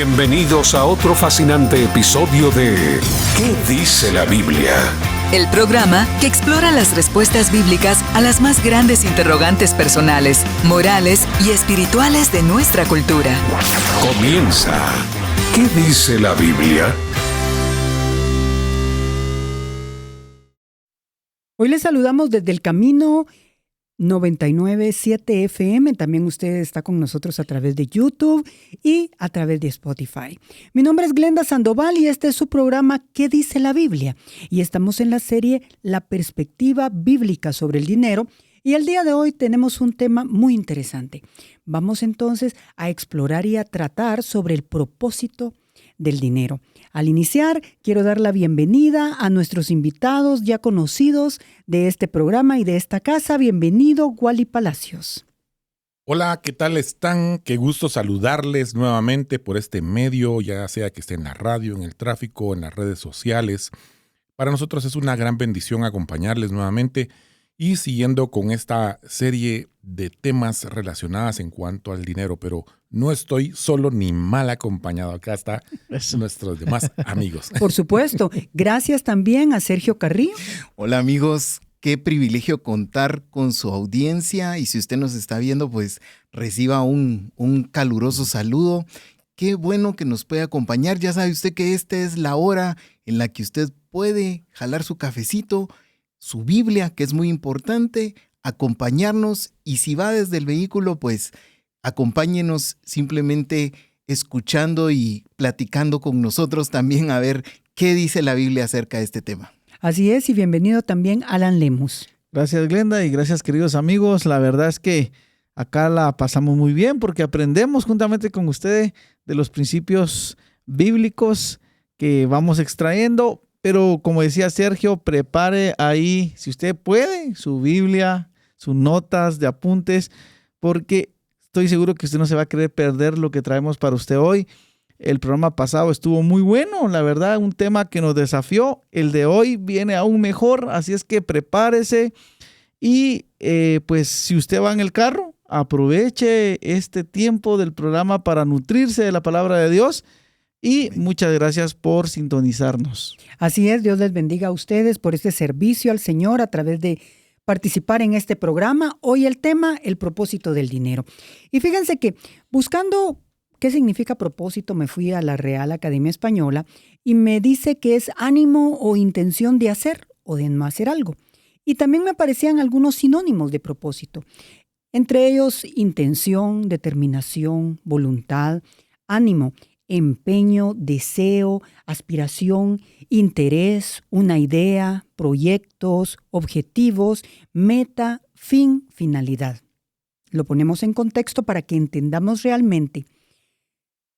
Bienvenidos a otro fascinante episodio de ¿Qué dice la Biblia? El programa que explora las respuestas bíblicas a las más grandes interrogantes personales, morales y espirituales de nuestra cultura. Comienza ¿Qué dice la Biblia? Hoy les saludamos desde el Camino 99.7 FM. También usted está con nosotros a través de YouTube y a través de Spotify. Mi nombre es Glenda Sandoval y este es su programa ¿Qué dice la Biblia? Y estamos en la serie La perspectiva bíblica sobre el dinero. Y el día de hoy tenemos un tema muy interesante. Vamos entonces a explorar y a tratar sobre el propósito del dinero. Al iniciar, quiero dar la bienvenida a nuestros invitados ya conocidos de este programa y de esta casa. Bienvenido, Wally Palacios. Hola, ¿qué tal están? Qué gusto saludarles nuevamente por este medio, ya sea que esté en la radio, en el tráfico, en las redes sociales. Para nosotros es una gran bendición acompañarles nuevamente y siguiendo con esta serie de temas relacionados en cuanto al dinero, pero no estoy solo ni mal acompañado. Acá están nuestros demás amigos. Por supuesto. Gracias también a Sergio Carrillo. Hola amigos, qué privilegio contar con su audiencia y si usted nos está viendo, pues reciba un caluroso saludo. Qué bueno que nos puede acompañar. Ya sabe usted que esta es la hora en la que usted puede jalar su cafecito, su Biblia, que es muy importante, acompañarnos y si va desde el vehículo, pues acompáñenos simplemente escuchando y platicando con nosotros también a ver qué dice la Biblia acerca de este tema. Así es, y bienvenido también Alan Lemus. Gracias, Glenda, y gracias, queridos amigos. La verdad es que acá la pasamos muy bien porque aprendemos juntamente con ustedes de los principios bíblicos que vamos extrayendo. Pero como decía Sergio, prepare ahí, si usted puede, su Biblia, sus notas de apuntes, porque estoy seguro que usted no se va a querer perder lo que traemos para usted hoy. El programa pasado estuvo muy bueno, la verdad, un tema que nos desafió. El de hoy viene aún mejor, así es que prepárese. Y pues si usted va en el carro, aproveche este tiempo del programa para nutrirse de la palabra de Dios. Y muchas gracias por sintonizarnos. Así es, Dios les bendiga a ustedes por este servicio al Señor a través de participar en este programa. Hoy el tema, el propósito del dinero. Y fíjense que buscando qué significa propósito, me fui a la Real Academia Española y me dice que es ánimo o intención de hacer o de no hacer algo. Y también me aparecían algunos sinónimos de propósito, entre ellos intención, determinación, voluntad, ánimo, empeño, deseo, aspiración, interés, una idea, proyectos, objetivos, meta, fin, finalidad. Lo ponemos en contexto para que entendamos realmente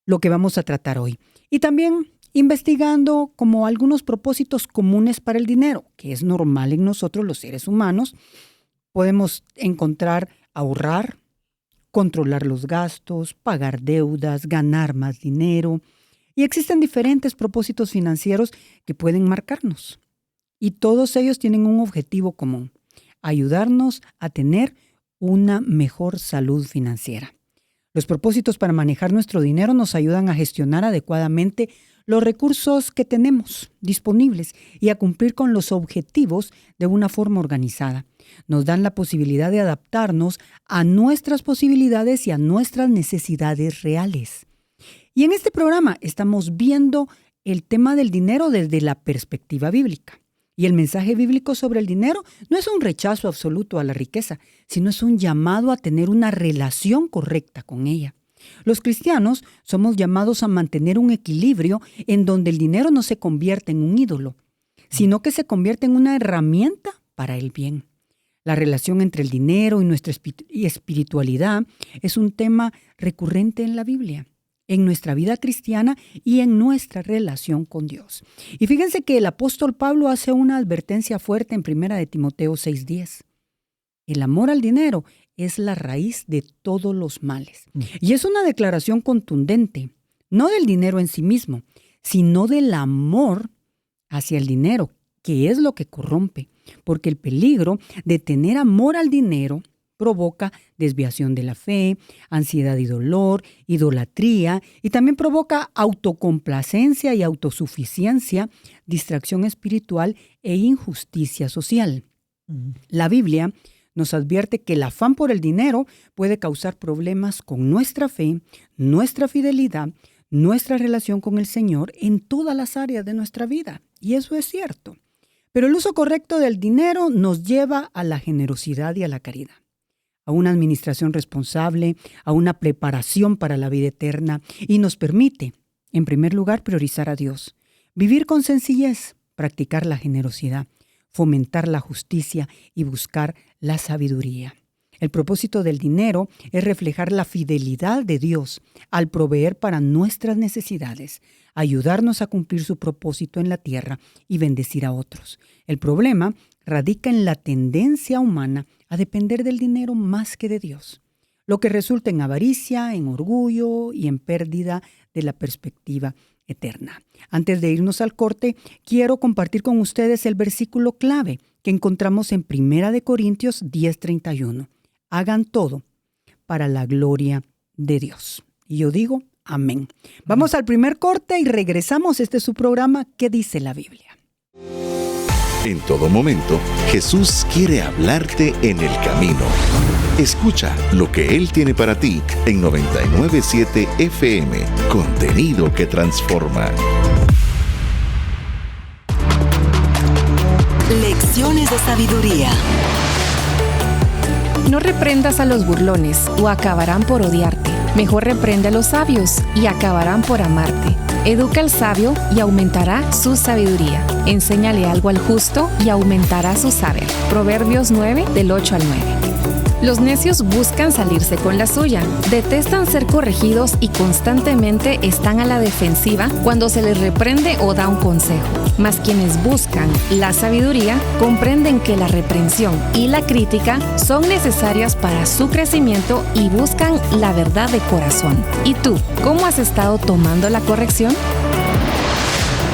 lo que vamos a tratar hoy. Y también investigando como algunos propósitos comunes para el dinero, que es normal en nosotros los seres humanos. Podemos encontrar ahorrar, controlar los gastos, pagar deudas, ganar más dinero. Y existen diferentes propósitos financieros que pueden marcarnos. Y todos ellos tienen un objetivo común: ayudarnos a tener una mejor salud financiera. Los propósitos para manejar nuestro dinero nos ayudan a gestionar adecuadamente los recursos que tenemos disponibles y a cumplir con los objetivos de una forma organizada. Nos dan la posibilidad de adaptarnos a nuestras posibilidades y a nuestras necesidades reales. Y en este programa estamos viendo el tema del dinero desde la perspectiva bíblica. Y el mensaje bíblico sobre el dinero no es un rechazo absoluto a la riqueza, sino es un llamado a tener una relación correcta con ella. Los cristianos somos llamados a mantener un equilibrio en donde el dinero no se convierte en un ídolo, sino que se convierte en una herramienta para el bien. La relación entre el dinero y nuestra espiritualidad es un tema recurrente en la Biblia, en nuestra vida cristiana y en nuestra relación con Dios. Y fíjense que el apóstol Pablo hace una advertencia fuerte en 1 de Timoteo 6:10. El amor al dinero es la raíz de todos los males. Y es una declaración contundente, no del dinero en sí mismo, sino del amor hacia el dinero, que es lo que corrompe. Porque el peligro de tener amor al dinero provoca desviación de la fe, ansiedad y dolor, idolatría, y también provoca autocomplacencia y autosuficiencia, distracción espiritual e injusticia social. La Biblia nos advierte que el afán por el dinero puede causar problemas con nuestra fe, nuestra fidelidad, nuestra relación con el Señor en todas las áreas de nuestra vida. Y eso es cierto. Pero el uso correcto del dinero nos lleva a la generosidad y a la caridad, a una administración responsable, a una preparación para la vida eterna, y nos permite, en primer lugar, priorizar a Dios, vivir con sencillez, practicar la generosidad, fomentar la justicia y buscar la sabiduría. El propósito del dinero es reflejar la fidelidad de Dios al proveer para nuestras necesidades, ayudarnos a cumplir su propósito en la tierra y bendecir a otros. El problema radica en la tendencia humana a depender del dinero más que de Dios, lo que resulta en avaricia, en orgullo y en pérdida de la perspectiva eterna. Antes de irnos al corte, quiero compartir con ustedes el versículo clave que encontramos en 1 Corintios 10:31. Hagan todo para la gloria de Dios. Y yo digo, amén. Vamos al primer corte y regresamos. Este es su programa, ¿Qué dice la Biblia? En todo momento, Jesús quiere hablarte en el camino. Escucha lo que Él tiene para ti en 99.7 FM. Contenido que transforma. Lecciones de sabiduría. No reprendas a los burlones o acabarán por odiarte. Mejor reprende a los sabios y acabarán por amarte. Educa al sabio y aumentará su sabiduría. Enséñale algo al justo y aumentará su saber. Proverbios 9, del 8 al 9. Los necios buscan salirse con la suya, detestan ser corregidos y constantemente están a la defensiva cuando se les reprende o da un consejo. Mas quienes buscan la sabiduría comprenden que la reprensión y la crítica son necesarias para su crecimiento y buscan la verdad de corazón. ¿Y tú, cómo has estado tomando la corrección?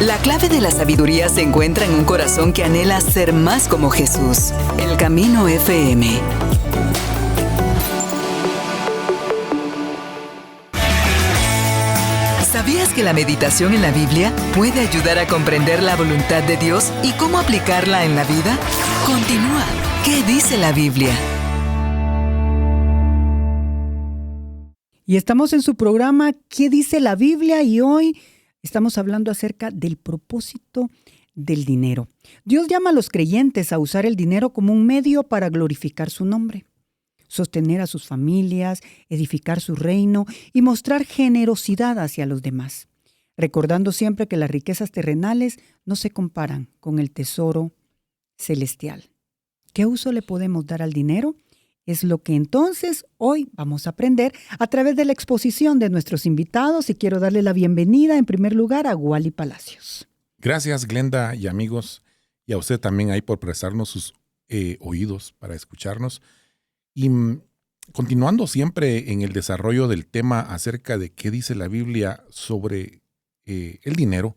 La clave de la sabiduría se encuentra en un corazón que anhela ser más como Jesús. El Camino FM. ¿Sabías que la meditación en la Biblia puede ayudar a comprender la voluntad de Dios y cómo aplicarla en la vida? Continúa. ¿Qué dice la Biblia? Y estamos en su programa ¿Qué dice la Biblia? Y hoy estamos hablando acerca del propósito del dinero. Dios llama a los creyentes a usar el dinero como un medio para glorificar su nombre, sostener a sus familias, edificar su reino y mostrar generosidad hacia los demás, recordando siempre que las riquezas terrenales no se comparan con el tesoro celestial. ¿Qué uso le podemos dar al dinero? Es lo que entonces hoy vamos a aprender a través de la exposición de nuestros invitados, y quiero darle la bienvenida en primer lugar a Wally Palacios. Gracias, Glenda y amigos, y a usted también ahí por prestarnos sus oídos para escucharnos. Y continuando siempre en el desarrollo del tema acerca de qué dice la Biblia sobre el dinero,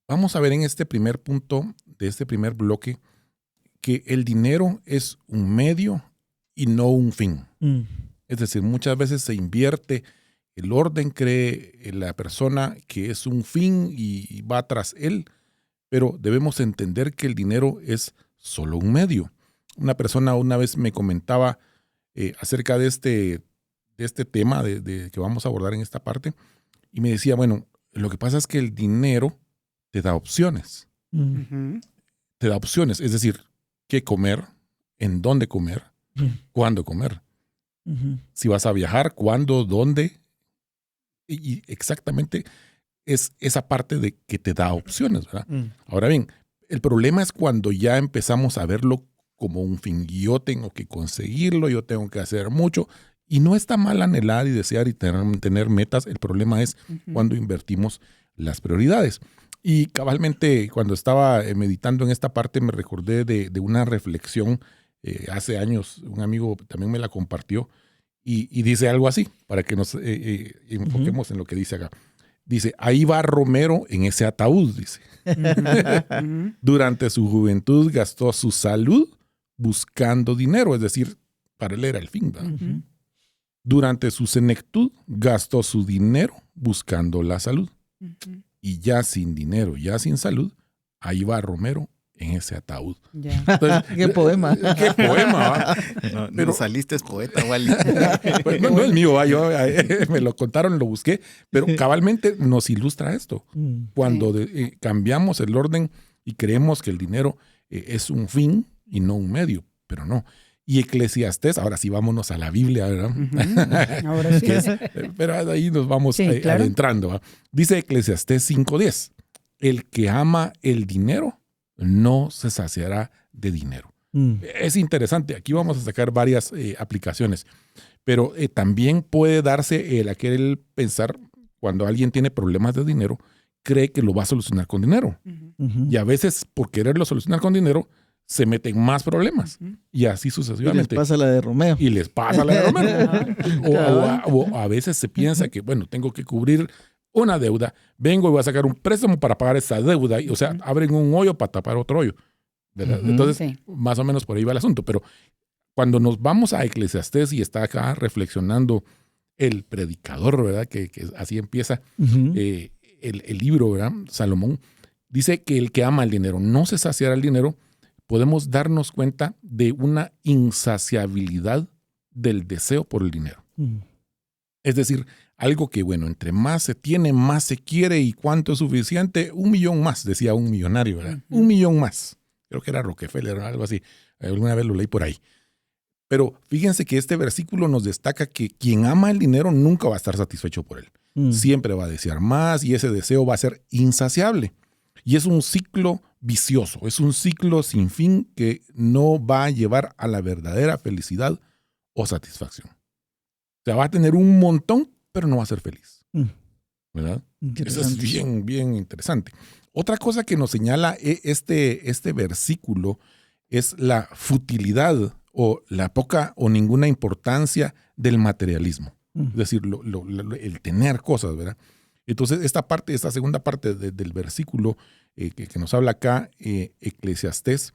vamos a ver en este primer punto de este primer bloque que el dinero es un medio y no un fin. Es decir, muchas veces se invierte el orden, cree la persona que es un fin y va tras él, pero debemos entender que el dinero es solo un medio. Una persona una vez me comentaba acerca de este tema de que vamos a abordar en esta parte, y me decía, bueno, lo que pasa es que el dinero te da opciones. Te da opciones, es decir, qué comer, en dónde comer, cuándo comer. Si vas a viajar, cuándo, dónde. Y exactamente es esa parte de que te da opciones, ¿verdad? Ahora bien, el problema es cuando ya empezamos a verlo como un fin. Yo tengo que conseguirlo, yo tengo que hacer mucho. Y no está mal anhelar y desear y tener metas. El problema es cuando invertimos las prioridades. Y cabalmente, cuando estaba meditando en esta parte, me recordé de una reflexión hace años. Un amigo también me la compartió y dice algo así, para que nos enfoquemos en lo que dice acá. Dice, ahí va Romero en ese ataúd, dice. Durante su juventud gastó su salud buscando dinero, es decir, para él era el fin, ¿verdad? Durante su senectud gastó su dinero buscando la salud. Y ya sin dinero, ya sin salud, ahí va Romero en ese ataúd. Ya. Entonces, Qué poema. Qué poema, ¿va? No, Pero- no saliste poeta, Wally. Pues no es mío, ¿va? Yo, me lo contaron, lo busqué, pero cabalmente nos ilustra esto. Cuando cambiamos el orden y creemos que el dinero es un fin y no un medio, pero no. Y Eclesiastés, ahora sí vámonos a la Biblia, ¿verdad? Ahora sí. Pero ahí nos vamos Sí, claro. adentrando, ¿va? Dice Eclesiastés 5:10, el que ama el dinero no se saciará de dinero. Es interesante, aquí vamos a sacar varias aplicaciones, pero también puede darse el aquel pensar cuando alguien tiene problemas de dinero, cree que lo va a solucionar con dinero. Y a veces por quererlo solucionar con dinero, se meten más problemas. Y así Y les sucesivamente. pasa la de Romeo. Y les pasa la de Romero. O a veces se piensa que, bueno, tengo que cubrir una deuda, vengo y voy a sacar un préstamo para pagar esa deuda. Y, o sea, abren un hoyo para tapar otro hoyo, ¿verdad? Entonces, Sí. más o menos por ahí va el asunto. Pero cuando nos vamos a Eclesiastés y está acá reflexionando el predicador, ¿verdad? Que así empieza el libro, ¿verdad? Salomón dice que el que ama el dinero no se saciará el dinero. Podemos darnos cuenta de una insaciabilidad del deseo por el dinero. Es decir, algo que, bueno, entre más se tiene, más se quiere. ¿Y cuánto es suficiente? 1 millón más, decía un millonario, ¿verdad? 1 millón más. Creo que era Rockefeller o algo así. Alguna vez lo leí por ahí. Pero fíjense que este versículo nos destaca que quien ama el dinero nunca va a estar satisfecho por él. Siempre va a desear más y ese deseo va a ser insaciable. Y es un ciclo vicioso, es un ciclo sin fin que no va a llevar a la verdadera felicidad o satisfacción. O sea, va a tener un montón, pero no va a ser feliz. ¿Verdad? Eso es bien, bien interesante. Otra cosa que nos señala este versículo es la futilidad o la poca o ninguna importancia del materialismo. Es decir, el tener cosas, ¿verdad? Entonces, esta segunda parte del versículo que nos habla acá, Eclesiastés,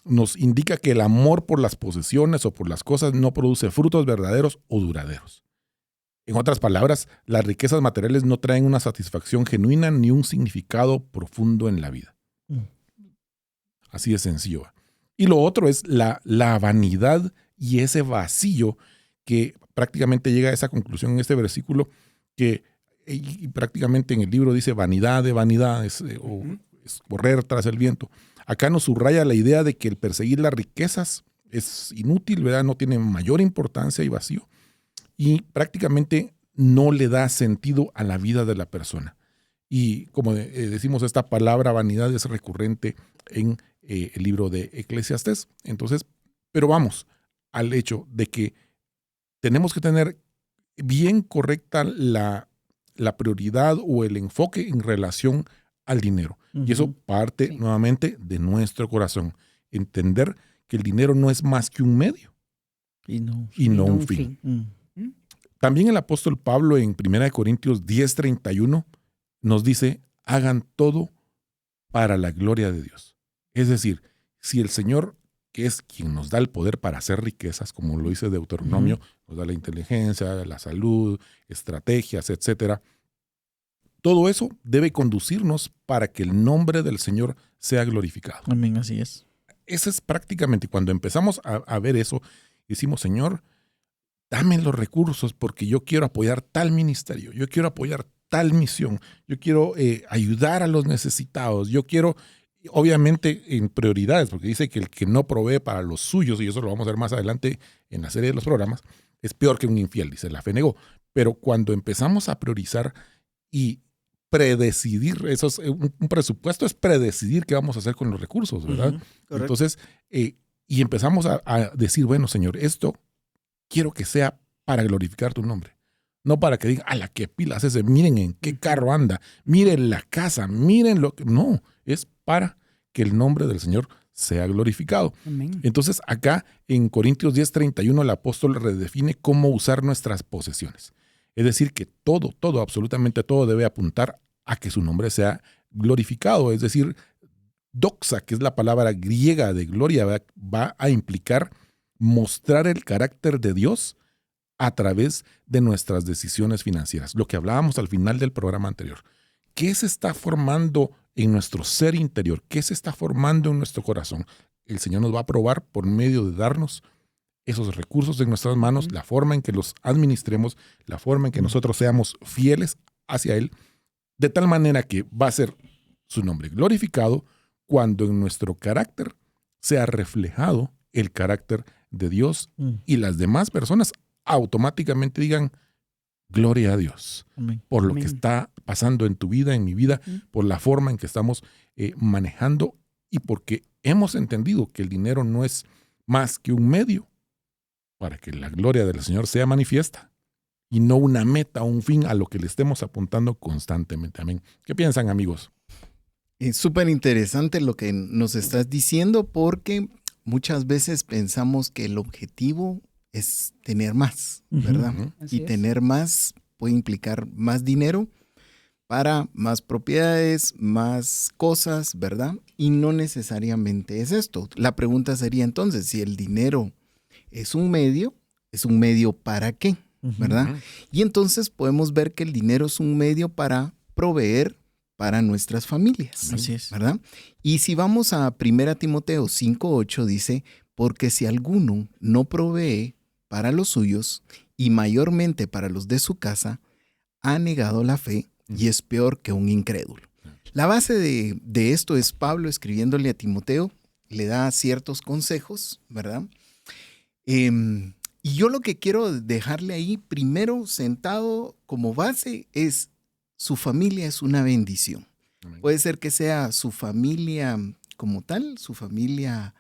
nos indica que el amor por las posesiones o por las cosas no produce frutos verdaderos o duraderos. En otras palabras, las riquezas materiales no traen una satisfacción genuina ni un significado profundo en la vida. Así de sencillo. Y lo otro es la vanidad y ese vacío que prácticamente llega a esa conclusión en este versículo que y prácticamente en el libro dice vanidad de vanidades o es correr tras el viento. Acá nos subraya la idea de que el perseguir las riquezas es inútil, ¿verdad? No tiene mayor importancia y vacío. Y prácticamente no le da sentido a la vida de la persona. Y como decimos, esta palabra vanidad es recurrente en el libro de Eclesiastés. Entonces, pero vamos al hecho de que tenemos que tener bien correcta la prioridad o el enfoque en relación al dinero. Y eso parte nuevamente de nuestro corazón. Entender que el dinero no es más que un medio y no un fin. También el apóstol Pablo en 1 Corintios 10:31 nos dice, hagan todo para la gloria de Dios. Es decir, si el Señor, que es quien nos da el poder para hacer riquezas, como lo dice Deuteronomio, nos da la inteligencia, la salud, estrategias, etcétera. Todo eso debe conducirnos para que el nombre del Señor sea glorificado. Amén, así es. Ese es prácticamente cuando empezamos a ver eso, decimos, Señor, dame los recursos porque yo quiero apoyar tal ministerio, yo quiero apoyar tal misión, yo quiero ayudar a los necesitados, yo quiero, obviamente en prioridades, porque dice que el que no provee para los suyos, y eso lo vamos a ver más adelante en la serie de los programas, es peor que un infiel, dice, la fe negó. Pero cuando empezamos a priorizar y predecidir, un presupuesto es predecidir qué vamos a hacer con los recursos, ¿verdad? Entonces, y empezamos a decir, bueno, Señor, esto quiero que sea para glorificar tu nombre. No para que digan, ¡ala, qué pilas ese! Miren en qué carro anda, miren la casa, miren lo que... No, es para que el nombre del Señor sea glorificado. Amén. Entonces, acá en Corintios 10:31, el apóstol redefine cómo usar nuestras posesiones. Es decir, que todo, absolutamente todo debe apuntar a que su nombre sea glorificado. Es decir, doxa, que es la palabra griega de gloria, va a implicar mostrar el carácter de Dios a través de nuestras decisiones financieras. Lo que hablábamos al final del programa anterior. ¿Qué se está formando en nuestro ser interior? ¿Qué se está formando en nuestro corazón? El Señor nos va a probar por medio de darnos esos recursos en nuestras manos, la forma en que los administremos, la forma en que nosotros seamos fieles hacia Él, de tal manera que va a ser su nombre glorificado cuando en nuestro carácter sea reflejado el carácter de Dios y las demás personas automáticamente digan gloria a Dios. Amén. Por lo Amén. que está pasando en tu vida, en mi vida, por la forma en que estamos manejando y porque hemos entendido que el dinero no es más que un medio para que la gloria del Señor sea manifiesta y no una meta o un fin a lo que le estemos apuntando constantemente. Amén. ¿Qué piensan, amigos? Es súper interesante lo que nos estás diciendo porque muchas veces pensamos que el objetivo es tener más, ¿verdad? Así Y es. tener más puede implicar más dinero para más propiedades, más cosas, ¿verdad? Y no necesariamente es esto. La pregunta sería entonces, si el dinero ¿es un medio para qué? ¿Verdad? Y entonces podemos ver que el dinero es un medio para proveer para nuestras familias. Así es. ¿Verdad? Y si vamos a 1 Timoteo 5:8 dice, porque si alguno no provee para los suyos y mayormente para los de su casa, ha negado la fe y es peor que un incrédulo. La base de esto es Pablo escribiéndole a Timoteo, le da ciertos consejos, ¿verdad? Y yo lo que quiero dejarle ahí primero sentado como base es su familia es una bendición. Amén. Puede ser que sea su familia como tal, su familia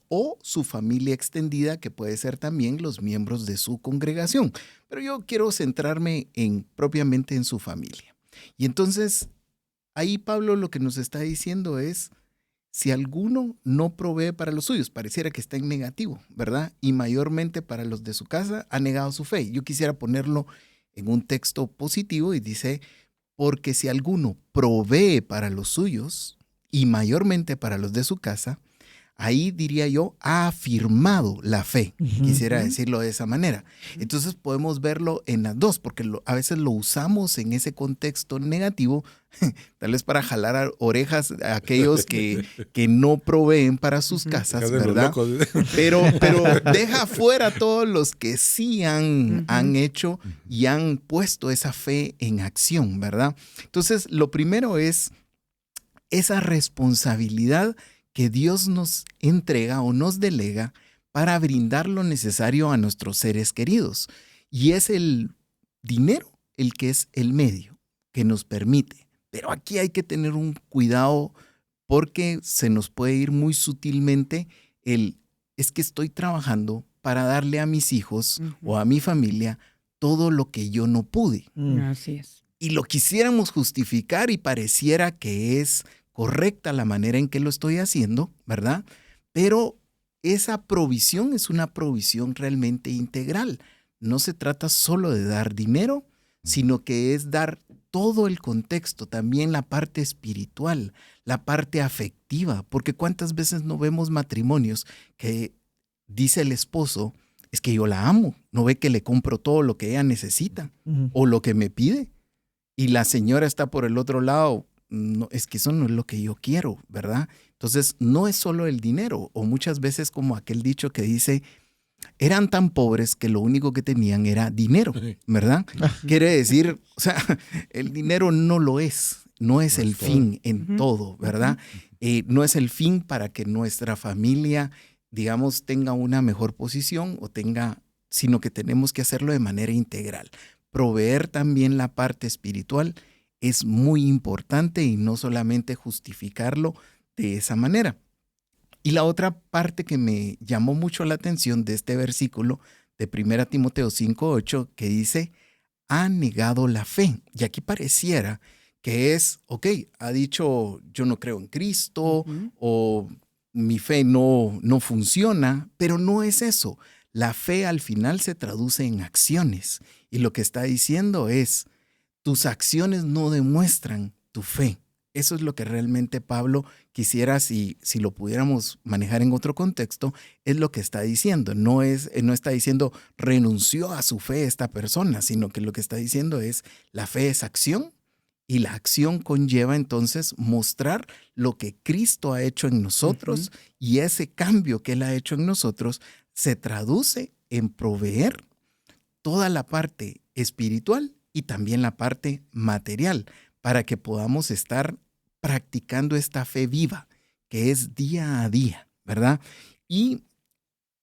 o su familia extendida, que puede ser también los miembros de su congregación. Pero yo quiero centrarme propiamente en su familia. Y entonces, ahí Pablo lo que nos está diciendo es, si alguno no provee para los suyos, pareciera que está en negativo, ¿verdad? Y mayormente para los de su casa, ha negado su fe. Yo quisiera ponerlo en un texto positivo y dice, porque si alguno provee para los suyos y mayormente para los de su casa, ahí diría yo, ha afirmado la fe. Quisiera decirlo de esa manera. Entonces podemos verlo en las dos, porque a veces lo usamos en ese contexto negativo, tal vez para jalar orejas a aquellos que no proveen para sus casas, ¿verdad? Pero deja fuera a todos los que sí han hecho y han puesto esa fe en acción, ¿verdad? Entonces, lo primero es esa responsabilidad que Dios nos entrega o nos delega para brindar lo necesario a nuestros seres queridos. Y es el dinero el que es el medio que nos permite. Pero aquí hay que tener un cuidado porque se nos puede ir muy sutilmente es que estoy trabajando para darle a mis hijos o a mi familia todo lo que yo no pude. Así es. Y lo quisiéramos justificar y pareciera que es correcta la manera en que lo estoy haciendo, ¿verdad? Pero esa provisión es una provisión realmente integral. No se trata solo de dar dinero, sino que es dar todo el contexto, también la parte espiritual, la parte afectiva, porque cuántas veces no vemos matrimonios que dice el esposo, es que yo la amo, no ve que le compro todo lo que ella necesita o lo que me pide, y la señora está por el otro lado, no, es que eso no es lo que yo quiero, ¿verdad? Entonces, no es solo el dinero, o muchas veces como aquel dicho que dice, eran tan pobres que lo único que tenían era dinero, ¿verdad? Quiere decir, o sea, el dinero no lo es, no es el fin en todo, ¿verdad? No es el fin para que nuestra familia, digamos, tenga una mejor posición sino que tenemos que hacerlo de manera integral. Proveer también la parte espiritual es muy importante y no solamente justificarlo de esa manera. Y la otra parte que me llamó mucho la atención de este versículo de 1 Timoteo 5:8 que dice, ha negado la fe. Y aquí pareciera que es, ha dicho, yo no creo en Cristo o mi fe no funciona, pero no es eso. La fe al final se traduce en acciones. Y lo que está diciendo es, tus acciones no demuestran tu fe. Eso es lo que realmente Pablo quisiera, si lo pudiéramos manejar en otro contexto, es lo que está diciendo. No está diciendo renunció a su fe esta persona, sino que lo que está diciendo es la fe es acción y la acción conlleva entonces mostrar lo que Cristo ha hecho en nosotros y ese cambio que Él ha hecho en nosotros se traduce en proveer toda la parte espiritual y también la parte material para que podamos estar practicando esta fe viva, que es día a día, ¿verdad? Y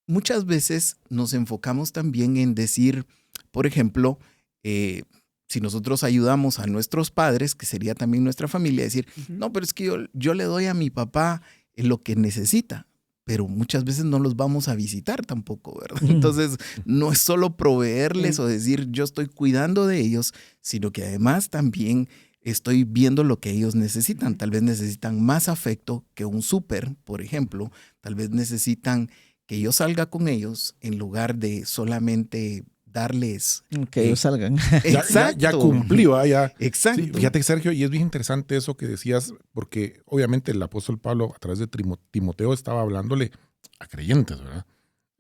muchas veces nos enfocamos también en decir, por ejemplo, si nosotros ayudamos a nuestros padres, que sería también nuestra familia, decir, no, pero es que yo le doy a mi papá lo que necesita, pero muchas veces no los vamos a visitar tampoco, ¿verdad? Entonces, no es solo proveerles o decir, yo estoy cuidando de ellos, sino que además también estoy viendo lo que ellos necesitan. Tal vez necesitan más afecto que un súper, por ejemplo. Tal vez necesitan que yo salga con ellos en lugar de solamente darles... Que ellos salgan. Exacto. Ya cumplió, ya. Exacto. Sí, fíjate, Sergio, y es bien interesante eso que decías, porque obviamente el apóstol Pablo a través de Timoteo estaba hablándole a creyentes, ¿verdad?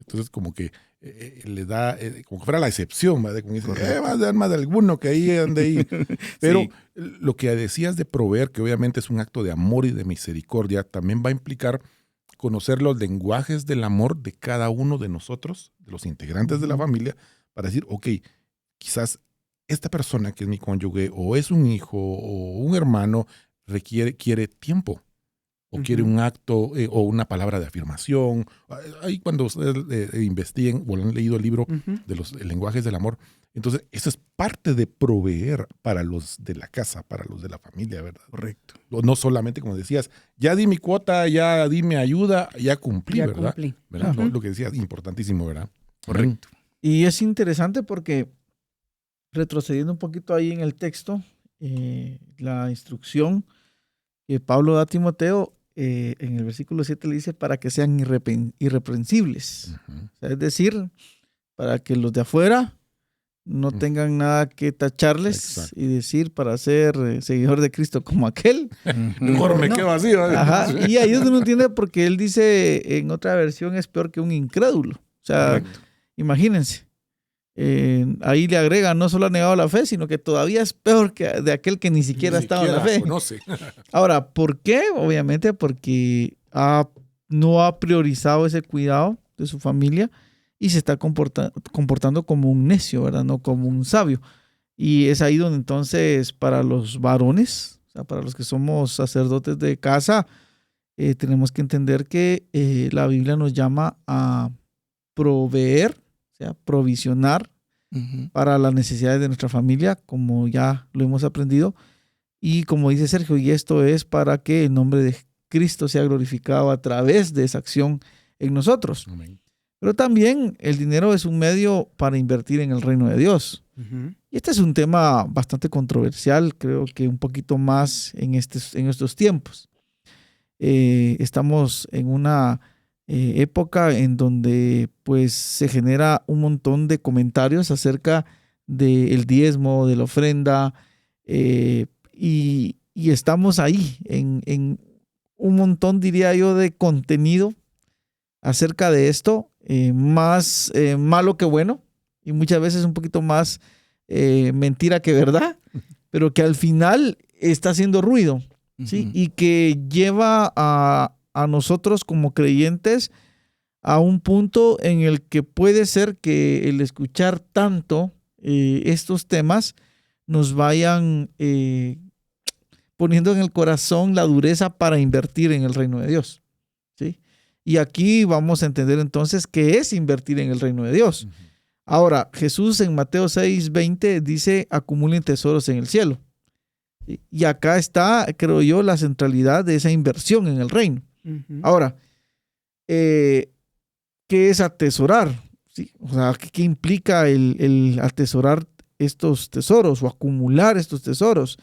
Entonces como que le da, como que fuera la excepción, ¿verdad? Como dice, vas a dar más de alguno que ahí ande ahí. Pero Sí. lo que decías de proveer, que obviamente es un acto de amor y de misericordia, también va a implicar conocer los lenguajes del amor de cada uno de nosotros, de los integrantes de la familia, para decir, ok, quizás esta persona que es mi cónyuge, o es un hijo, o un hermano, quiere tiempo. O quiere un acto o una palabra de afirmación. Ahí cuando ustedes investiguen o han leído el libro de los lenguajes del amor, entonces eso es parte de proveer para los de la casa, para los de la familia, ¿verdad? Correcto. No solamente, como decías, ya di mi cuota, ya di mi ayuda, ya cumplí, Ya ¿verdad? cumplí. ¿Verdad? Lo que decías, importantísimo, ¿verdad? Correcto. Y es interesante porque, retrocediendo un poquito ahí en el texto, la instrucción que Pablo da a Timoteo, en el versículo 7 le dice para que sean irreprensibles. O sea, es decir, para que los de afuera no tengan nada que tacharles. Exacto. Y decir para ser seguidor de Cristo como aquel. Mejor me quedo así, ¿verdad? Ajá. Y ahí es donde uno entiende porque él dice en otra versión es peor que un incrédulo. O sea, Correcto. imagínense. Ahí le agrega, no solo ha negado la fe, sino que todavía es peor que de aquel que ni siquiera ha estado en la fe. Conoce. Ahora, ¿por qué? Obviamente porque no ha priorizado ese cuidado de su familia y se está comportando como un necio, ¿verdad? No como un sabio. Y es ahí donde entonces para los varones, o sea, para los que somos sacerdotes de casa, tenemos que entender que la Biblia nos llama a proveer, o sea, provisionar para las necesidades de nuestra familia, como ya lo hemos aprendido. Y como dice Sergio, y esto es para que el nombre de Cristo sea glorificado a través de esa acción en nosotros. Amén. Pero también el dinero es un medio para invertir en el reino de Dios. Y este es un tema bastante controversial, creo que un poquito más en estos tiempos. Estamos en una época en donde pues se genera un montón de comentarios acerca del diezmo, de la ofrenda, y estamos ahí en un montón, diría yo, de contenido acerca de esto, más malo que bueno, y muchas veces un poquito más mentira que verdad, pero que al final está haciendo ruido, ¿sí? Y que lleva a nosotros como creyentes a un punto en el que puede ser que el escuchar tanto estos temas nos vayan poniendo en el corazón la dureza para invertir en el reino de Dios, ¿sí? Y aquí vamos a entender entonces qué es invertir en el reino de Dios. Ahora, Jesús en Mateo 6:20 dice, acumulen tesoros en el cielo. Y acá está, creo yo, la centralidad de esa inversión en el reino. Ahora, ¿qué es atesorar? ¿Sí? O sea, ¿qué implica el atesorar estos tesoros o acumular estos tesoros?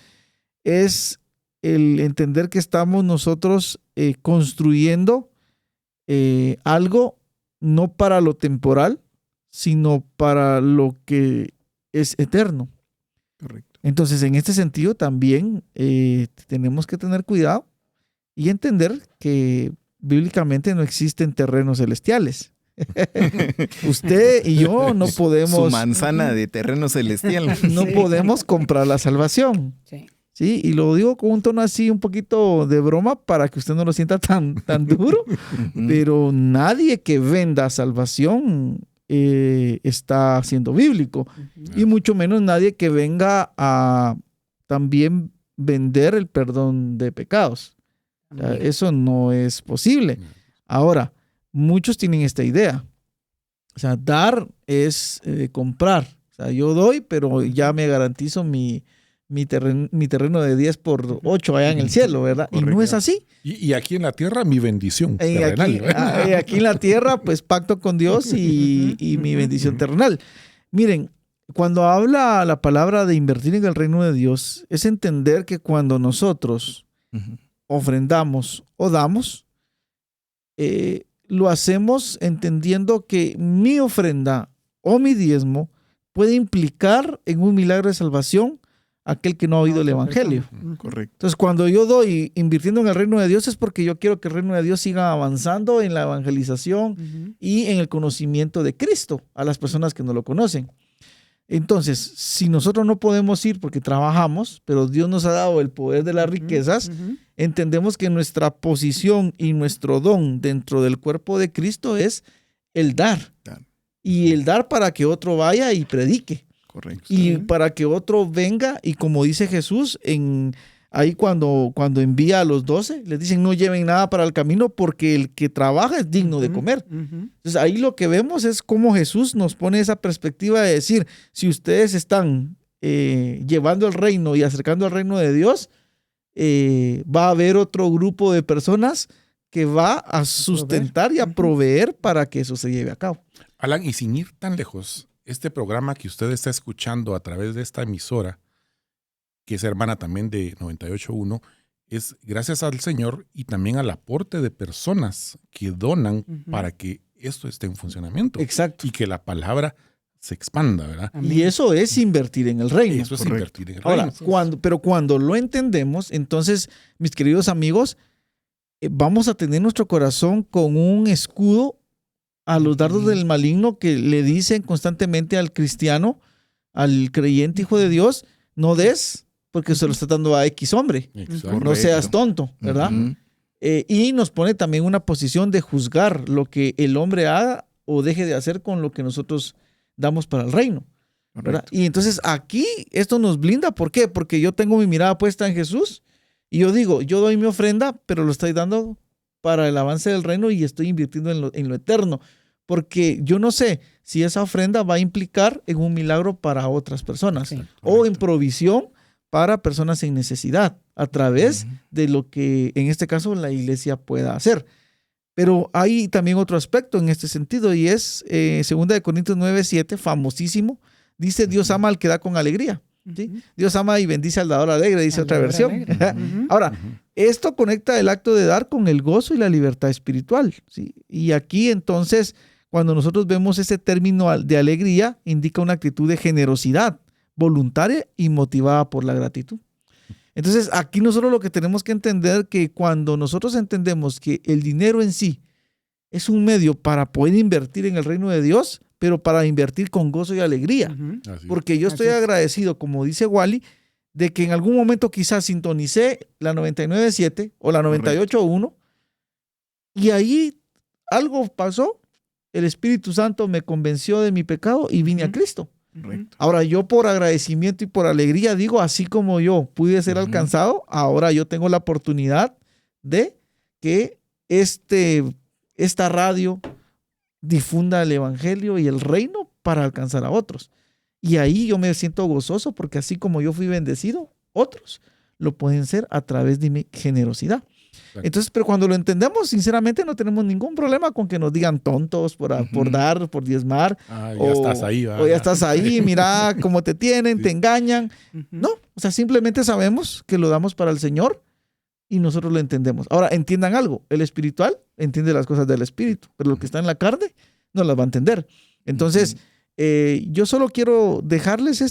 Es el entender que estamos nosotros construyendo algo no para lo temporal, sino para lo que es eterno. Correcto. Entonces, en este sentido también tenemos que tener cuidado y entender que bíblicamente no existen terrenos celestiales. Usted y yo no podemos... Su manzana de terreno celestial. No podemos comprar la salvación. Sí. Sí, y lo digo con un tono así un poquito de broma para que usted no lo sienta tan duro, pero nadie que venda salvación está siendo bíblico, y mucho menos nadie que venga a también vender el perdón de pecados. O sea, eso no es posible. Ahora, muchos tienen esta idea. O sea, dar es comprar. O sea, yo doy, pero ya me garantizo mi terreno de 10 por 8 allá en el cielo, ¿verdad? Correcto. Y no es así. Y aquí en la tierra, mi bendición terrenal. Aquí en la tierra, pues pacto con Dios y mi bendición terrenal. Miren, cuando habla la palabra de invertir en el reino de Dios, es entender que cuando nosotros ofrendamos o damos, lo hacemos entendiendo que mi ofrenda o mi diezmo puede implicar en un milagro de salvación aquel que no ha oído el evangelio. Correcto. Entonces, cuando yo doy invirtiendo en el reino de Dios es porque yo quiero que el reino de Dios siga avanzando en la evangelización y en el conocimiento de Cristo a las personas que no lo conocen. Entonces, si nosotros no podemos ir porque trabajamos, pero Dios nos ha dado el poder de las riquezas, entendemos que nuestra posición y nuestro don dentro del cuerpo de Cristo es el dar. Y el dar para que otro vaya y predique. Correcto. Y para que otro venga, y como dice Jesús, ahí cuando envía a los 12, les dicen no lleven nada para el camino porque el que trabaja es digno de comer. Entonces ahí lo que vemos es cómo Jesús nos pone esa perspectiva de decir, si ustedes están llevando el reino y acercando al reino de Dios, va a haber otro grupo de personas que va a sustentar y a proveer para que eso se lleve a cabo. Alan, y sin ir tan lejos, este programa que usted está escuchando a través de esta emisora, que es hermana también de 98.1, es gracias al Señor y también al aporte de personas que donan para que esto esté en funcionamiento. Exacto. Y que la palabra se expanda, ¿verdad? Y eso es invertir en el reino. Eso es invertir en el Ahora, reino. cuando lo entendemos, entonces, mis queridos amigos, vamos a tener nuestro corazón con un escudo a los dardos del maligno que le dicen constantemente al cristiano, al creyente hijo de Dios, no des porque se lo está dando a X hombre. Exacto. No seas tonto, ¿verdad? Y nos pone también una posición de juzgar lo que el hombre haga o deje de hacer con lo que nosotros damos para el reino, ¿verdad? Y entonces aquí esto nos blinda. ¿Por qué? Porque yo tengo mi mirada puesta en Jesús y yo digo, yo doy mi ofrenda, pero lo estoy dando para el avance del reino y estoy invirtiendo en lo eterno. Porque yo no sé si esa ofrenda va a implicar en un milagro para otras personas o en provisión para personas en necesidad a través de lo que en este caso la iglesia pueda hacer. Pero hay también otro aspecto en este sentido y es 2 Corintios 9:7, famosísimo. Dice, Dios ama al que da con alegría. ¿Sí? Dios ama y bendice al dador alegre, dice otra versión. Ahora, esto conecta el acto de dar con el gozo y la libertad espiritual. ¿Sí? Y aquí entonces, cuando nosotros vemos ese término de alegría, indica una actitud de generosidad voluntaria y motivada por la gratitud. Entonces, aquí nosotros lo que tenemos que entender que cuando nosotros entendemos que el dinero en sí es un medio para poder invertir en el reino de Dios, pero para invertir con gozo y alegría. Porque yo estoy agradecido, como dice Wally, de que en algún momento quizás sintonicé la 99.7 o la 98.1 y ahí algo pasó. El Espíritu Santo me convenció de mi pecado y vine a Cristo. Ahora yo por agradecimiento y por alegría digo, así como yo pude ser alcanzado, ahora yo tengo la oportunidad de que esta radio difunda el evangelio y el reino para alcanzar a otros. Y ahí yo me siento gozoso porque así como yo fui bendecido, otros lo pueden ser a través de mi generosidad. Entonces, pero cuando lo entendemos, sinceramente no tenemos ningún problema con que nos digan tontos por dar, por diezmar. Ya estás ahí. O ya estás ahí, mira cómo te tienen, te engañan. No, o sea, simplemente sabemos que lo damos para el Señor y nosotros lo entendemos. Ahora, entiendan algo, el espiritual entiende las cosas del espíritu, pero lo que está en la carne no las va a entender. Entonces, yo solo quiero dejarles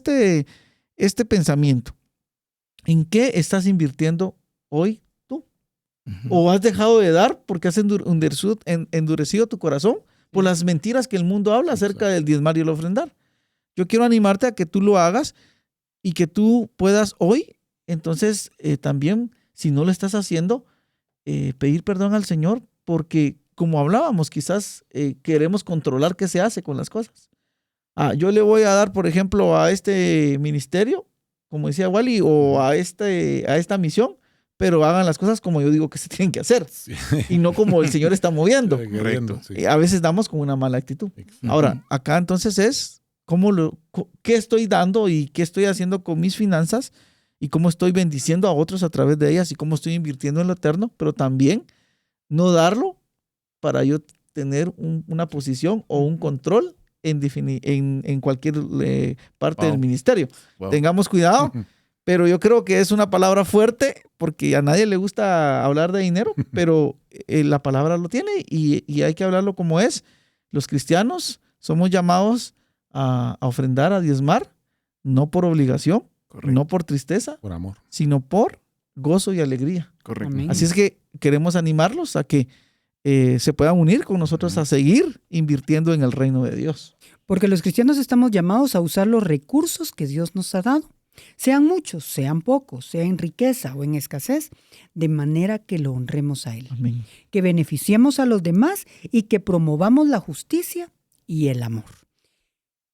este pensamiento. ¿En qué estás invirtiendo hoy tú? ¿O has dejado de dar porque has endurecido tu corazón por las mentiras que el mundo habla acerca del diezmar y el ofrendar? Yo quiero animarte a que tú lo hagas y que tú puedas hoy, entonces también, si no lo estás haciendo, pedir perdón al Señor, porque como hablábamos, quizás queremos controlar qué se hace con las cosas. Yo le voy a dar, por ejemplo, a este ministerio, como decía Wally, o a esta misión, pero hagan las cosas como yo digo que se tienen que hacer, sí, y no como el Señor está moviendo. Correcto. Sí. A veces damos con una mala actitud. Ahora, acá entonces es qué estoy dando y qué estoy haciendo con mis finanzas y cómo estoy bendiciendo a otros a través de ellas y cómo estoy invirtiendo en lo eterno, pero también no darlo para yo tener una posición o un control en cualquier parte del ministerio. Tengamos cuidado, pero yo creo que es una palabra fuerte porque a nadie le gusta hablar de dinero, pero la palabra lo tiene y hay que hablarlo como es. Los cristianos somos llamados a ofrendar, a diezmar, no por obligación, correcto, no por tristeza, por amor, sino por gozo y alegría. Correcto. Amén. Así es que queremos animarlos a que se puedan unir con nosotros a seguir invirtiendo en el reino de Dios. Porque los cristianos estamos llamados a usar los recursos que Dios nos ha dado, sean muchos, sean pocos, sea en riqueza o en escasez, de manera que lo honremos a Él, Amén. que beneficiemos a los demás y que promovamos la justicia y el amor.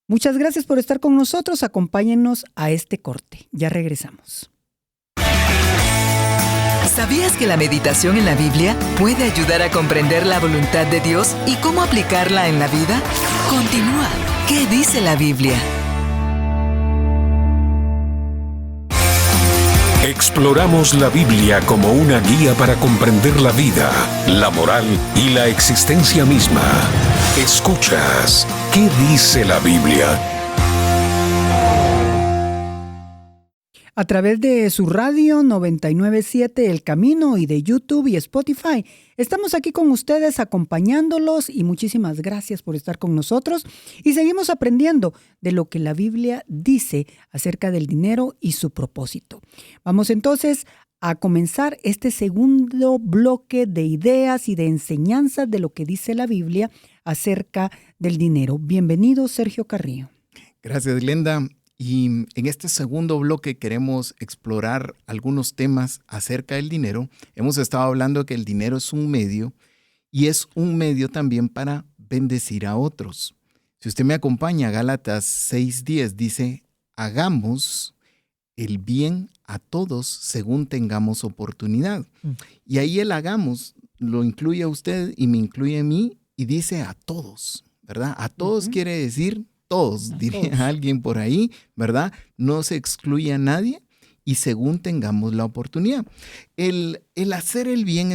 Muchas gracias por estar con nosotros. Acompáñennos a este corte. Ya regresamos. ¿Sabías que la meditación en la Biblia puede ayudar a comprender la voluntad de Dios y cómo aplicarla en la vida? Continúa. ¿Qué dice la Biblia? Exploramos la Biblia como una guía para comprender la vida, la moral y la existencia misma. Escuchas, ¿qué dice la Biblia? A través de su radio 997 El Camino y de YouTube y Spotify, estamos aquí con ustedes acompañándolos y muchísimas gracias por estar con nosotros y seguimos aprendiendo de lo que la Biblia dice acerca del dinero y su propósito. Vamos entonces a comenzar este segundo bloque de ideas y de enseñanzas de lo que dice la Biblia acerca del dinero. Bienvenido, Sergio Carrillo. Gracias, Glenda. Y en este segundo bloque queremos explorar algunos temas acerca del dinero. Hemos estado hablando de que el dinero es un medio y es un medio también para bendecir a otros. Si usted me acompaña, Gálatas 6:10 dice, hagamos el bien a todos según tengamos oportunidad. Y ahí el hagamos lo incluye a usted y me incluye a mí y dice a todos, ¿verdad? A todos quiere decir todos, diría alguien por ahí, ¿verdad? No se excluye a nadie y según tengamos la oportunidad. El hacer el bien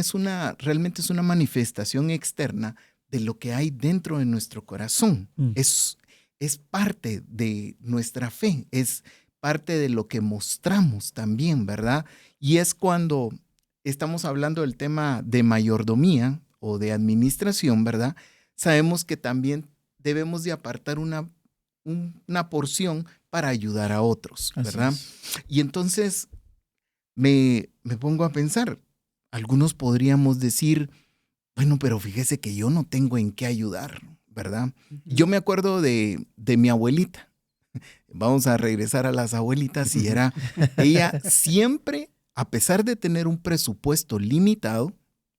realmente es una manifestación externa de lo que hay dentro de nuestro corazón. Es parte de nuestra fe, es parte de lo que mostramos también, ¿verdad? Y es cuando estamos hablando del tema de mayordomía o de administración, ¿verdad? Sabemos que también debemos de apartar una porción para ayudar a otros, ¿verdad? Y entonces me pongo a pensar, algunos podríamos decir, bueno, pero fíjese que yo no tengo en qué ayudar, ¿verdad? Yo me acuerdo de mi abuelita. Vamos a regresar a las abuelitas y ella siempre, a pesar de tener un presupuesto limitado,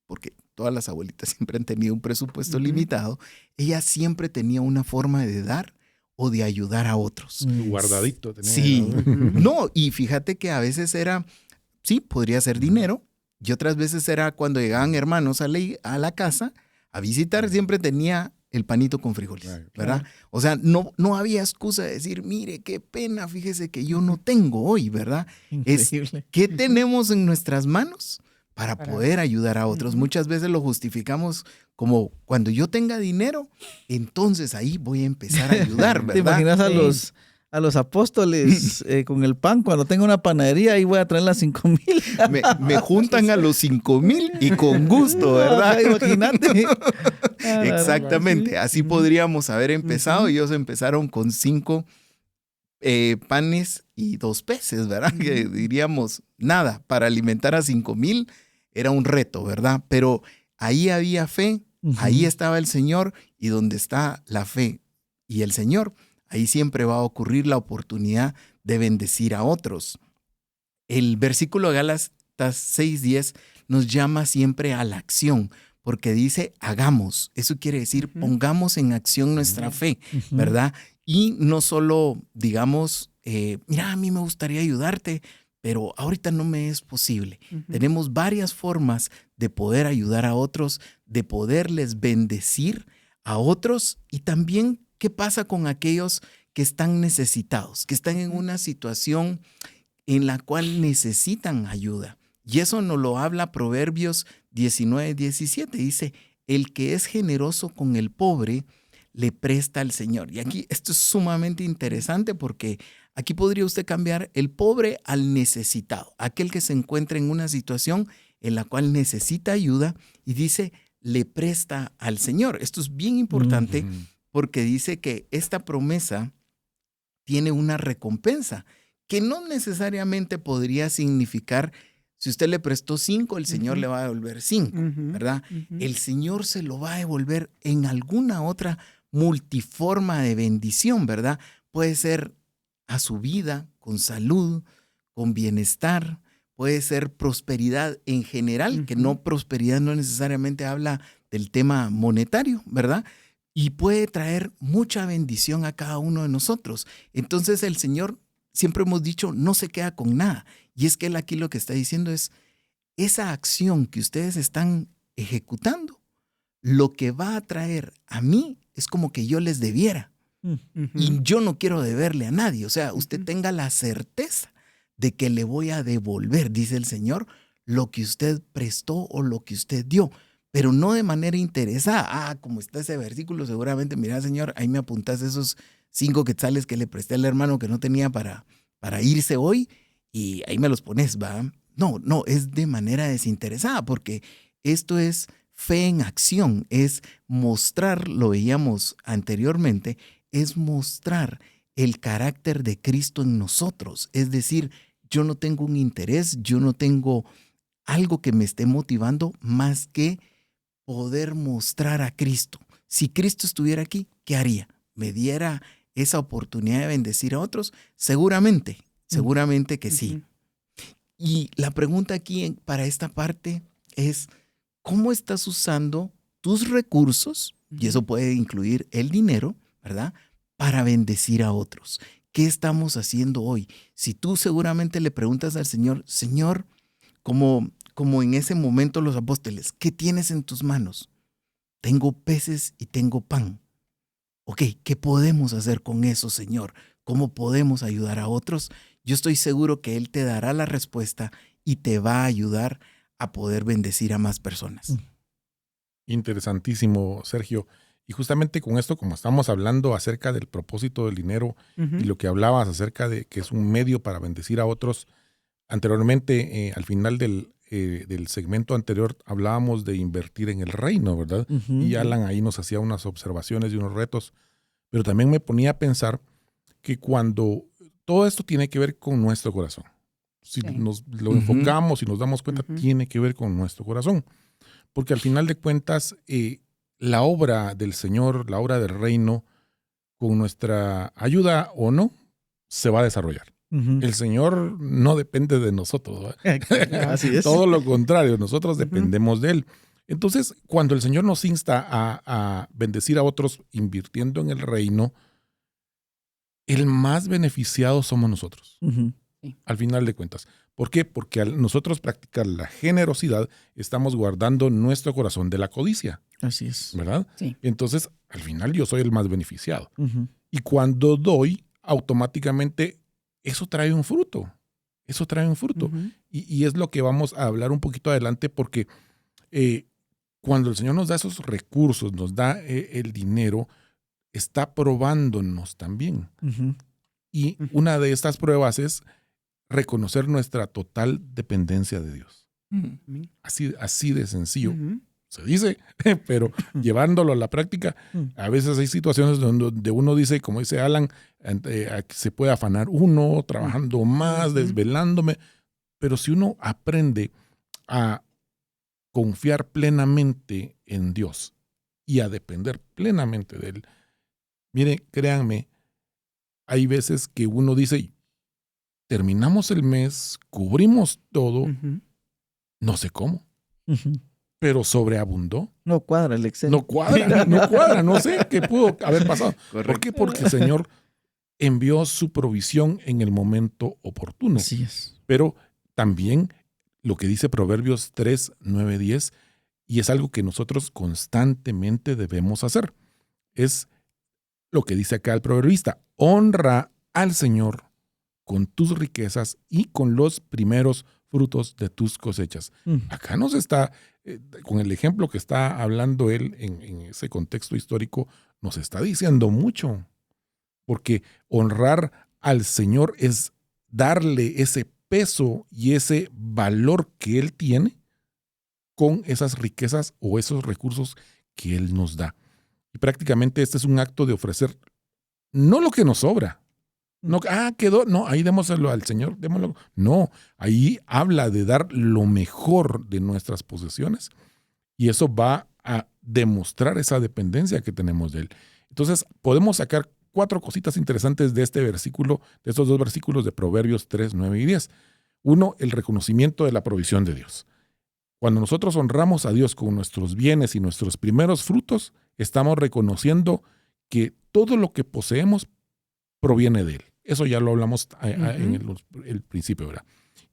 porque todas las abuelitas siempre han tenido un presupuesto limitado, ella siempre tenía una forma de dar o de ayudar a otros. Guardadito. Sí. No, y fíjate que a veces podría ser dinero, y otras veces era cuando llegaban hermanos a la casa a visitar, siempre tenía el panito con frijoles, ¿verdad? O sea, no había excusa de decir, mire, qué pena, fíjese que yo no tengo hoy, ¿verdad? Increíble. ¿Qué tenemos en nuestras manos para poder ayudar a otros? Muchas veces lo justificamos como cuando yo tenga dinero, entonces ahí voy a empezar a ayudar, ¿verdad? ¿Te imaginas a los apóstoles con el pan? Cuando tenga una panadería, ahí voy a traer las 5,000. Me juntan a los 5,000 y con gusto, ¿verdad? Imagínate. Exactamente, así podríamos haber empezado. Ellos empezaron con 5 panes y 2 peces, ¿verdad? Que diríamos, nada, para alimentar a 5,000 era un reto, ¿verdad? Pero ahí había fe, ahí estaba el Señor, y donde está la fe y el Señor, ahí siempre va a ocurrir la oportunidad de bendecir a otros. El versículo de Gálatas 6:10 nos llama siempre a la acción, porque dice hagamos. Eso quiere decir pongamos en acción nuestra fe, ¿verdad? Y no solo digamos, mira, a mí me gustaría ayudarte, pero ahorita no me es posible. Tenemos varias formas de poder ayudar a otros, de poderles bendecir a otros, y también qué pasa con aquellos que están necesitados, que están en una situación en la cual necesitan ayuda. Y eso nos lo habla Proverbios 19:17. Dice, el que es generoso con el pobre, le presta al Señor. Y aquí esto es sumamente interesante, porque aquí podría usted cambiar el pobre al necesitado, aquel que se encuentra en una situación en la cual necesita ayuda, y dice, le presta al Señor. Esto es bien importante, porque dice que esta promesa tiene una recompensa, que no necesariamente podría significar, si usted le prestó 5, el Señor le va a devolver 5, ¿verdad? El Señor se lo va a devolver en alguna otra multiforma de bendición, ¿verdad? Puede ser a su vida, con salud, con bienestar, puede ser prosperidad en general, que no, prosperidad no necesariamente habla del tema monetario, ¿verdad? Y puede traer mucha bendición a cada uno de nosotros. Entonces el Señor, siempre hemos dicho, no se queda con nada. Y es que Él aquí lo que está diciendo es, esa acción que ustedes están ejecutando, lo que va a traer a mí es como que yo les debiera. Y yo no quiero deberle a nadie. O sea, usted tenga la certeza de que le voy a devolver, dice el Señor, lo que usted prestó o lo que usted dio. Pero no de manera interesada. Como está ese versículo, seguramente, mira, Señor, ahí me apuntaste esos 5 quetzales que le presté al hermano que no tenía para irse hoy, y ahí me los pones, ¿va? No, es de manera desinteresada, porque esto es fe en acción, es mostrar, lo veíamos anteriormente, es mostrar el carácter de Cristo en nosotros. Es decir, yo no tengo un interés, yo no tengo algo que me esté motivando más que poder mostrar a Cristo. Si Cristo estuviera aquí, ¿qué haría? ¿Me diera esa oportunidad de bendecir a otros? Seguramente que sí. Y la pregunta aquí para esta parte es, ¿cómo estás usando tus recursos? Y eso puede incluir el dinero, ¿verdad? Para bendecir a otros. ¿Qué estamos haciendo hoy? Si tú seguramente le preguntas al Señor, Señor, como en ese momento los apóstoles, ¿qué tienes en tus manos? Tengo peces y tengo pan. Ok, ¿qué podemos hacer con eso, Señor? ¿Cómo podemos ayudar a otros? Yo estoy seguro que Él te dará la respuesta y te va a ayudar a poder bendecir a más personas. Interesantísimo, Sergio. Y justamente con esto, como estamos hablando acerca del propósito del dinero y lo que hablabas acerca de que es un medio para bendecir a otros, anteriormente, al final del segmento anterior, hablábamos de invertir en el reino, ¿verdad? Y Alan ahí nos hacía unas observaciones y unos retos, pero también me ponía a pensar que cuando todo esto tiene que ver con nuestro corazón, si nos lo enfocamos y nos damos cuenta, tiene que ver con nuestro corazón, porque al final de cuentas, la obra del Señor, la obra del reino, con nuestra ayuda o no, se va a desarrollar. El Señor no depende de nosotros. Así es. Todo lo contrario, nosotros dependemos de Él. Entonces, cuando el Señor nos insta a bendecir a otros invirtiendo en el reino, el más beneficiado somos nosotros, al final de cuentas. ¿Por qué? Porque al nosotros practicar la generosidad, estamos guardando nuestro corazón de la codicia. Así es. ¿Verdad? Sí. Entonces, al final yo soy el más beneficiado. Y cuando doy, automáticamente eso trae un fruto. Eso trae un fruto. Y es lo que vamos a hablar un poquito adelante, porque cuando el Señor nos da esos recursos, nos da el dinero, está probándonos también. Y una de estas pruebas es reconocer nuestra total dependencia de Dios. Así de sencillo. se dice, pero llevándolo a la práctica, a veces hay situaciones donde uno dice, como dice Alan, se puede afanar uno, trabajando más, desvelándome, pero si uno aprende a confiar plenamente en Dios y a depender plenamente de Él, mire, créanme, hay veces que uno dice, terminamos el mes, cubrimos todo, no sé cómo, pero sobreabundó. No cuadra el Excel. No cuadra, no sé qué pudo haber pasado. Correcto. ¿Por qué? Porque el Señor envió su provisión en el momento oportuno. Así es. Pero también lo que dice Proverbios 3, 9, 10, y es algo que nosotros constantemente debemos hacer, es lo que dice acá el proverbista: honra al Señor con tus riquezas y con los primeros frutos de tus cosechas. Acá nos está, con el ejemplo que está hablando él en ese contexto histórico, nos está diciendo mucho, porque honrar al Señor es darle ese peso y ese valor que Él tiene con esas riquezas o esos recursos que Él nos da. Y prácticamente este es un acto de ofrecer no lo que nos sobra. No, quedó, no, ahí démoslo al Señor, démoslo. No, ahí habla de dar lo mejor de nuestras posesiones y eso va a demostrar esa dependencia que tenemos de Él. Entonces, podemos sacar 4 cositas interesantes de este versículo, de estos 2 versículos de Proverbios 3, 9 y 10. 1, el reconocimiento de la provisión de Dios. Cuando nosotros honramos a Dios con nuestros bienes y nuestros primeros frutos, estamos reconociendo que todo lo que poseemos proviene de Él. Eso ya lo hablamos en el principio, ¿verdad?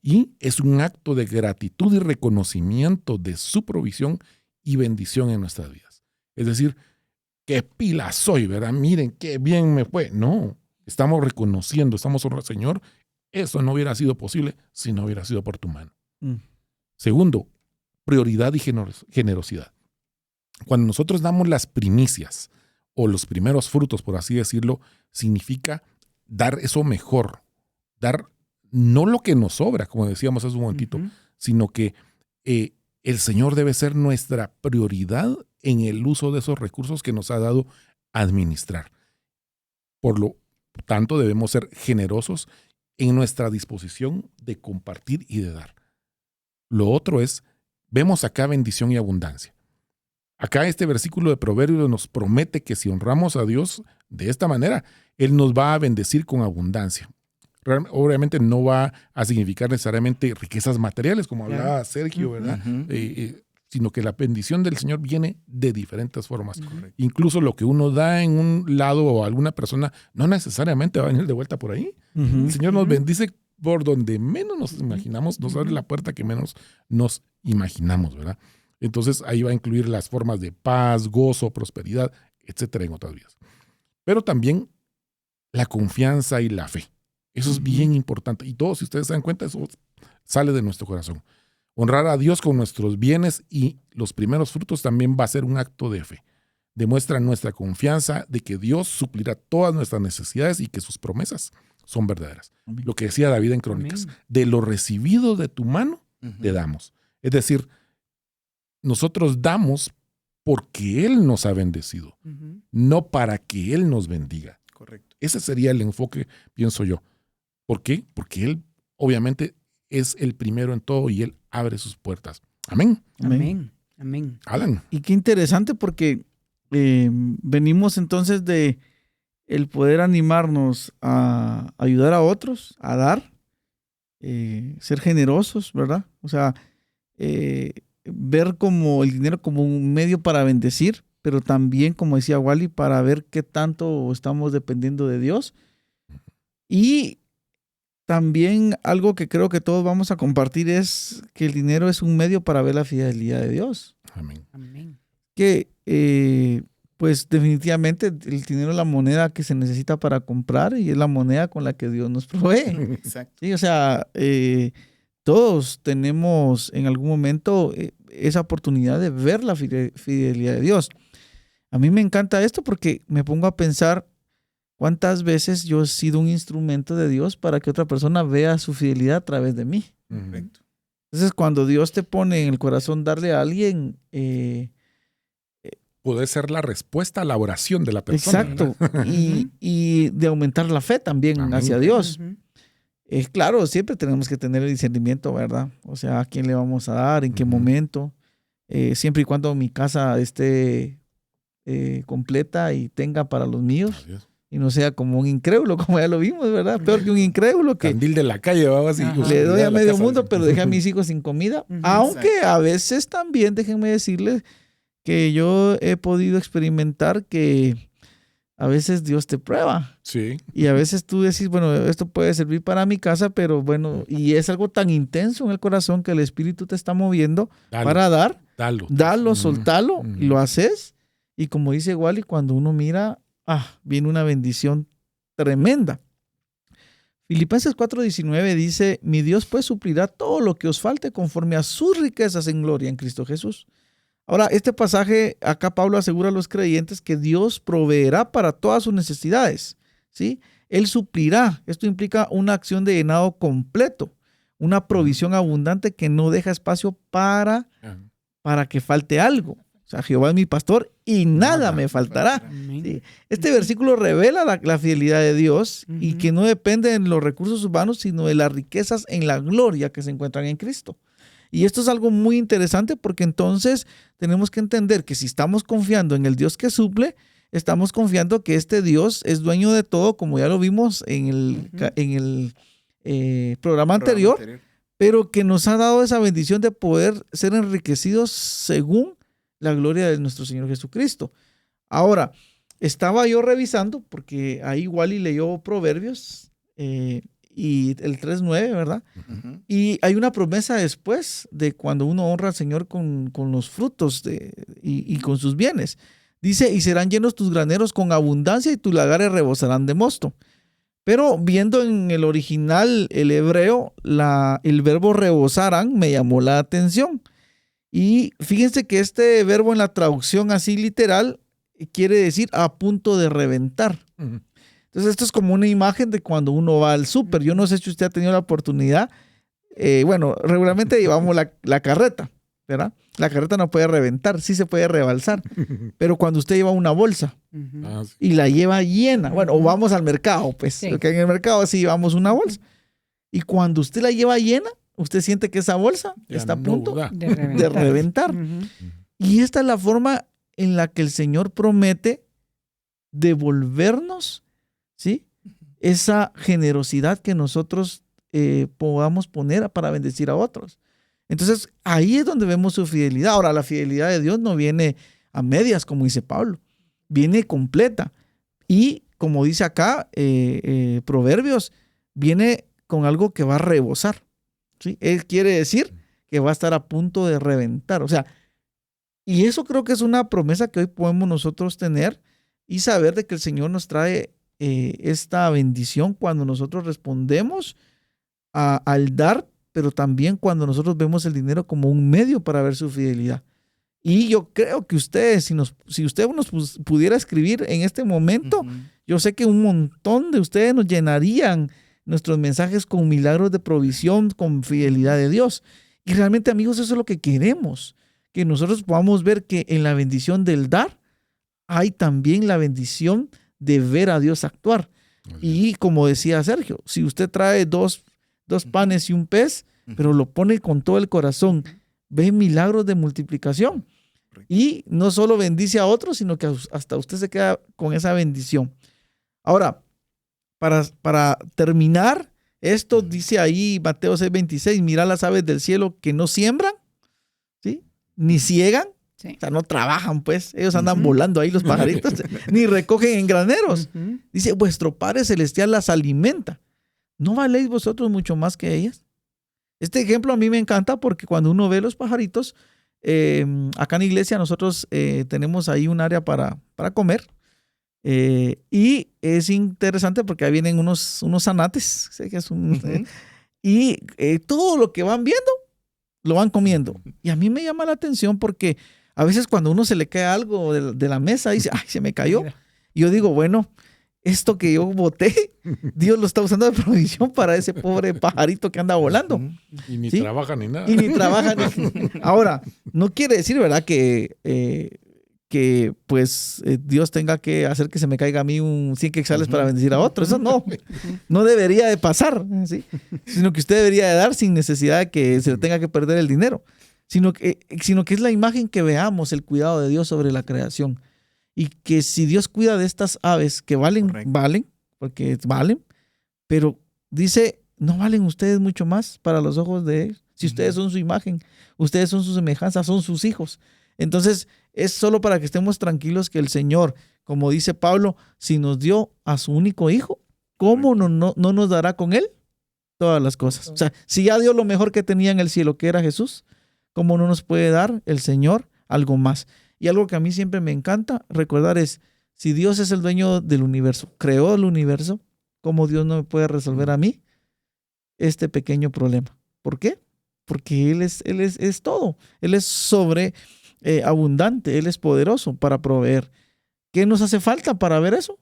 Y es un acto de gratitud y reconocimiento de su provisión y bendición en nuestras vidas. Es decir, qué pila soy, ¿verdad? Miren qué bien me fue. No, estamos reconociendo, estamos honrando, Señor, eso no hubiera sido posible si no hubiera sido por tu mano. Segundo, prioridad y generosidad. Cuando nosotros damos las primicias o los primeros frutos, por así decirlo, significa dar eso mejor, dar no lo que nos sobra, como decíamos hace un momentito, sino que el Señor debe ser nuestra prioridad en el uso de esos recursos que nos ha dado a administrar. Por lo tanto, debemos ser generosos en nuestra disposición de compartir y de dar. Lo otro es, vemos acá bendición y abundancia. Acá este versículo de Proverbios nos promete que si honramos a Dios de esta manera, Él nos va a bendecir con abundancia. Obviamente no va a significar necesariamente riquezas materiales, como hablaba Sergio, ¿verdad? Sino que la bendición del Señor viene de diferentes formas. Incluso lo que uno da en un lado o a alguna persona no necesariamente va a venir de vuelta por ahí. El Señor nos bendice por donde menos nos imaginamos, nos abre la puerta que menos nos imaginamos, ¿verdad? Entonces ahí va a incluir las formas de paz, gozo, prosperidad, etcétera, en otras vidas. Pero también la confianza y la fe. Eso es bien importante. Y todos, si ustedes se dan cuenta, eso sale de nuestro corazón. Honrar a Dios con nuestros bienes y los primeros frutos también va a ser un acto de fe. Demuestra nuestra confianza de que Dios suplirá todas nuestras necesidades y que sus promesas son verdaderas. Amén. Lo que decía David en Crónicas, de lo recibido de tu mano, te damos. Es decir, nosotros damos porque Él nos ha bendecido, no para que Él nos bendiga. Correcto. Ese sería el enfoque, pienso yo. ¿Por qué? Porque Él obviamente es el primero en todo y Él abre sus puertas. Amén. Amén. Amén. Alan. Y qué interesante porque venimos entonces de el poder animarnos a ayudar a otros, a dar, ser generosos, ¿verdad? O sea, ver como el dinero como un medio para bendecir, pero también, como decía Wally, para ver qué tanto estamos dependiendo de Dios. Y también algo que creo que todos vamos a compartir es que el dinero es un medio para ver la fidelidad de Dios. Amén. Amén. Que pues definitivamente el dinero es la moneda que se necesita para comprar y es la moneda con la que Dios nos provee. Exacto. Sí, o sea, todos tenemos en algún momento esa oportunidad de ver la fidelidad de Dios. A mí me encanta esto porque me pongo a pensar cuántas veces yo he sido un instrumento de Dios para que otra persona vea su fidelidad a través de mí. Perfecto. Entonces, cuando Dios te pone en el corazón darle a alguien... puede ser la respuesta a la oración de la persona. Exacto. y de aumentar la fe también hacia Dios. Claro, siempre tenemos que tener el discernimiento, ¿verdad? O sea, a quién le vamos a dar, en qué momento. Siempre y cuando mi casa esté completa y tenga para los míos. Adiós. Y no sea como un incrédulo, como ya lo vimos, ¿verdad? Peor que un incrédulo que Candil de la calle, vamos, le doy a medio mundo, pero dejé a mis hijos sin comida. Aunque a veces también, déjenme decirles, que yo he podido experimentar que a veces Dios te prueba. Sí. Y a veces tú decís, bueno, esto puede servir para mi casa, pero bueno, y es algo tan intenso en el corazón que el Espíritu te está moviendo para dar. Dalo, soltalo, y lo haces. Y como dice Wally, cuando uno mira, viene una bendición tremenda. Filipenses 4:19 dice, mi Dios pues suplirá todo lo que os falte conforme a sus riquezas en gloria en Cristo Jesús. Ahora, este pasaje, acá Pablo asegura a los creyentes que Dios proveerá para todas sus necesidades, ¿sí? Él suplirá. Esto implica una acción de llenado completo, una provisión abundante que no deja espacio para que falte algo. O sea, Jehová es mi pastor y nada me faltará. ¿Sí? Este versículo revela la fidelidad de Dios y que no depende de los recursos humanos, sino de las riquezas en la gloria que se encuentran en Cristo. Y esto es algo muy interesante porque entonces tenemos que entender que si estamos confiando en el Dios que suple, estamos confiando que este Dios es dueño de todo, como ya lo vimos en el programa anterior, pero que nos ha dado esa bendición de poder ser enriquecidos según la gloria de nuestro Señor Jesucristo. Ahora, estaba yo revisando, porque ahí Wally leyó Proverbios, y el 3:9, ¿verdad? Y hay una promesa después de cuando uno honra al Señor con los frutos y con sus bienes. Dice, y serán llenos tus graneros con abundancia y tus lagares rebosarán de mosto. Pero viendo en el original, el hebreo, el verbo rebosarán me llamó la atención. Y fíjense que este verbo en la traducción así literal quiere decir a punto de reventar. Entonces esto es como una imagen de cuando uno va al súper. Yo no sé si usted ha tenido la oportunidad. Bueno, regularmente llevamos la carreta, ¿verdad? La carreta no puede reventar, sí se puede rebalsar. Pero cuando usted lleva una bolsa y la lleva llena, bueno, o vamos al mercado, pues, porque en el mercado sí llevamos una bolsa. Y cuando usted la lleva llena, usted siente que esa bolsa está a punto de reventar. Y esta es la forma en la que el Señor promete devolvernos, ¿sí?, esa generosidad que nosotros podamos poner para bendecir a otros. Entonces, ahí es donde vemos su fidelidad. Ahora, la fidelidad de Dios no viene a medias, como dice Pablo. Viene completa. Y, como dice acá, Proverbios, viene con algo que va a rebosar, ¿sí? Él quiere decir que va a estar a punto de reventar. O sea, y eso creo que es una promesa que hoy podemos nosotros tener y saber de que el Señor nos trae esta bendición cuando nosotros respondemos al dar, pero también cuando nosotros vemos el dinero como un medio para ver su fidelidad. Y yo creo que ustedes, si usted nos pudiera escribir en este momento, yo sé que un montón de ustedes nos llenarían nuestros mensajes con milagros de provisión, con fidelidad de Dios. Y realmente, amigos, eso es lo que queremos, que nosotros podamos ver que en la bendición del dar hay también la bendición de ver a Dios actuar. Y como decía Sergio, si usted trae dos panes y un pez, pero lo pone con todo el corazón, ve milagros de multiplicación. Y no solo bendice a otros, sino que hasta usted se queda con esa bendición. Ahora, para terminar, esto dice ahí Mateo 6:26, mira las aves del cielo que no siembran, ¿sí?, ni ciegan, o sea, no trabajan, pues, ellos andan volando ahí los pajaritos, ni recogen en graneros. Dice, vuestro Padre Celestial las alimenta. ¿No valéis vosotros mucho más que ellas? Este ejemplo a mí me encanta porque cuando uno ve los pajaritos, acá en la iglesia nosotros tenemos ahí un área para comer. Y es interesante porque ahí vienen unos zanates, sé que es y todo lo que van viendo lo van comiendo. Y a mí me llama la atención porque a veces cuando uno se le cae algo de la mesa, dice, ay, se me cayó. Y yo digo, bueno, esto que yo boté, Dios lo está usando de provisión para ese pobre pajarito que anda volando. Y ni ¿sí? trabaja ni nada. Y ni trabaja. Ahora, no quiere decir, ¿verdad?, que pues Dios tenga que hacer que se me caiga a mí un 100 quetzales para bendecir a otro. Eso no debería de pasar, ¿sí? Sino que usted debería de dar sin necesidad de que se le tenga que perder el dinero. Sino que es la imagen que veamos, el cuidado de Dios sobre la creación. Y que si Dios cuida de estas aves que valen, porque valen, pero dice, ¿no valen ustedes mucho más para los ojos de Él? Si ustedes son su imagen, ustedes son su semejanza, son sus hijos. Entonces, es solo para que estemos tranquilos que el Señor, como dice Pablo, si nos dio a su único hijo, ¿cómo no nos dará con Él todas las cosas? O sea, si ya dio lo mejor que tenía en el cielo, que era Jesús, ¿cómo no nos puede dar el Señor algo más? Y algo que a mí siempre me encanta recordar es, si Dios es el dueño del universo, creó el universo, ¿cómo Dios no me puede resolver a mí este pequeño problema? ¿Por qué? Porque Él es todo. Él es abundante, Él es poderoso para proveer. ¿Qué nos hace falta para ver eso?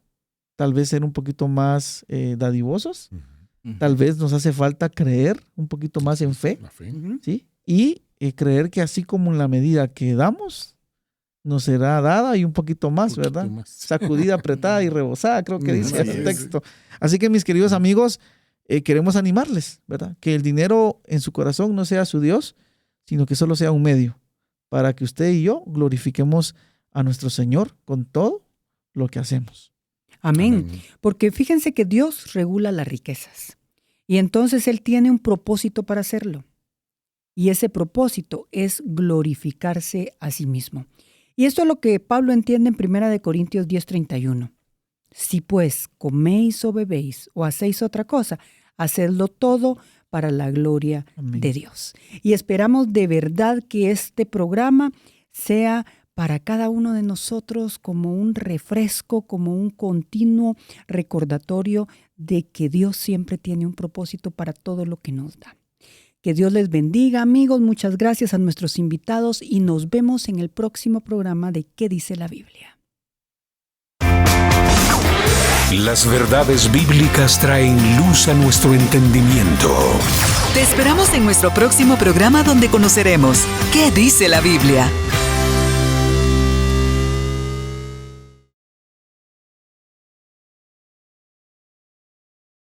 Tal vez ser un poquito más dadivosos. Tal vez nos hace falta creer un poquito más en fe. ¿Sí? Y creer que así como en la medida que damos, nos será dada y un poquito más, ¿verdad? Sacudida, apretada y rebosada, creo que dice el texto. Así que mis queridos amigos, queremos animarles, ¿verdad? Que el dinero en su corazón no sea su Dios, sino que solo sea un medio para que usted y yo glorifiquemos a nuestro Señor con todo lo que hacemos. Amén. Porque fíjense que Dios regula las riquezas y entonces Él tiene un propósito para hacerlo. Y ese propósito es glorificarse a sí mismo. Y esto es lo que Pablo entiende en 1 Corintios 10:31. Si pues coméis o bebéis o hacéis otra cosa, hacedlo todo para la gloria de Dios. Y esperamos de verdad que este programa sea para cada uno de nosotros como un refresco, como un continuo recordatorio de que Dios siempre tiene un propósito para todo lo que nos da. Que Dios les bendiga, amigos. Muchas gracias a nuestros invitados y nos vemos en el próximo programa de ¿Qué dice la Biblia? Las verdades bíblicas traen luz a nuestro entendimiento. Te esperamos en nuestro próximo programa donde conoceremos ¿Qué dice la Biblia?